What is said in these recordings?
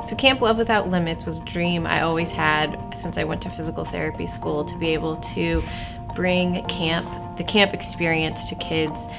So Camp Love Without Limits was a dream I always had since I went to physical therapy school, to be able to bring the camp experience to kids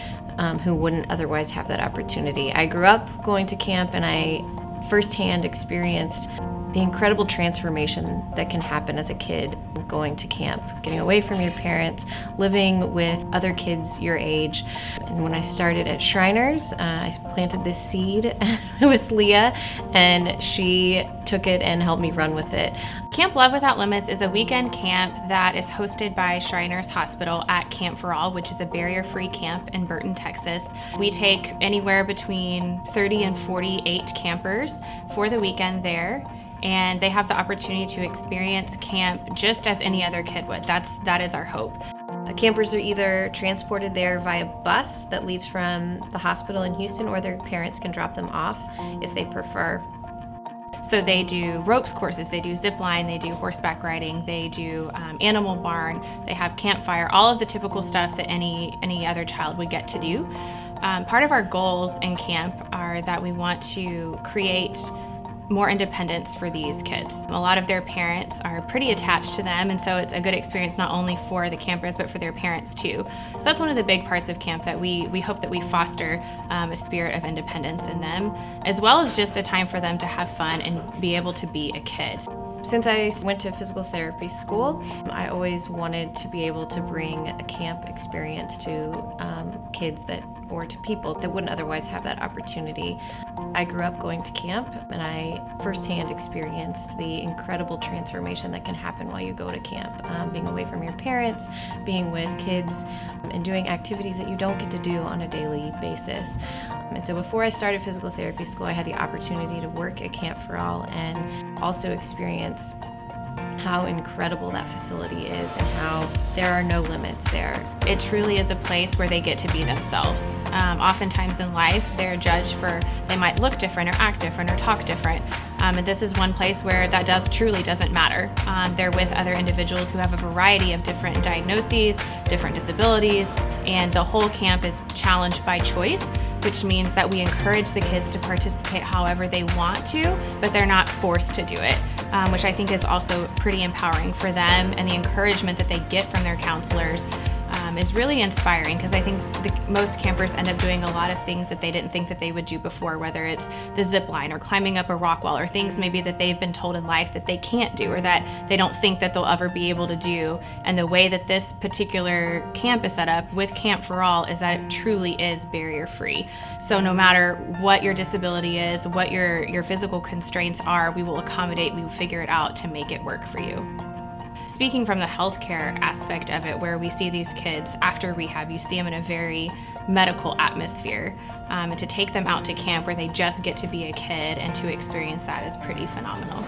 who wouldn't otherwise have that opportunity. I grew up going to camp, and I firsthand experienced the incredible transformation that can happen as a kid going to camp, getting away from your parents, living with other kids your age. And when I started at Shriners, I planted this seed with Leah, and she took it and helped me run with it. Camp Love Without Limits is a weekend camp that is hosted by Shriners Hospital at Camp for All, which is a barrier-free camp in Burton, Texas. We take anywhere between 30 and 48 campers for the weekend there, and they have the opportunity to experience camp just as any other kid would. That is our hope. Campers are either transported there via bus that leaves from the hospital in Houston, or their parents can drop them off if they prefer. So they do ropes courses, they do zip line, they do horseback riding, they do animal barn, they have campfire, all of the typical stuff that any other child would get to do. Part of our goals in camp are that we want to create more independence for these kids. A lot of their parents are pretty attached to them, and so it's a good experience not only for the campers but for their parents too. So that's one of the big parts of camp, that we hope that we foster a spirit of independence in them, as well as just a time for them to have fun and be able to be a kid. Since I went to physical therapy school, I always wanted to be able to bring a camp experience to kids or to people that wouldn't otherwise have that opportunity. I grew up going to camp, and I firsthand experienced the incredible transformation that can happen while you go to camp. Being away from your parents, being with kids, and doing activities that you don't get to do on a daily basis. And so before I started physical therapy school, I had the opportunity to work at Camp for All and also experience how incredible that facility is and how there are no limits there. It truly is a place where they get to be themselves. Oftentimes in life, they're judged for, they might look different or act different or talk different. And this is one place where that truly doesn't matter. They're with other individuals who have a variety of different diagnoses, different disabilities, and the whole camp is challenged by choice, which means that we encourage the kids to participate however they want to, but they're not forced to do it, which I think is also pretty empowering for them, and the encouragement that they get from their counselors is really inspiring, because I think most campers end up doing a lot of things that they didn't think that they would do before, whether it's the zip line or climbing up a rock wall, or things maybe that they've been told in life that they can't do or that they don't think that they'll ever be able to do. And the way that this particular camp is set up with Camp for All is that it truly is barrier free. So no matter what your disability is, what your physical constraints are, we will accommodate, we will figure it out to make it work for you. Speaking from the healthcare aspect of it, where we see these kids after rehab, you see them in a very medical atmosphere. And to take them out to camp where they just get to be a kid and to experience that is pretty phenomenal.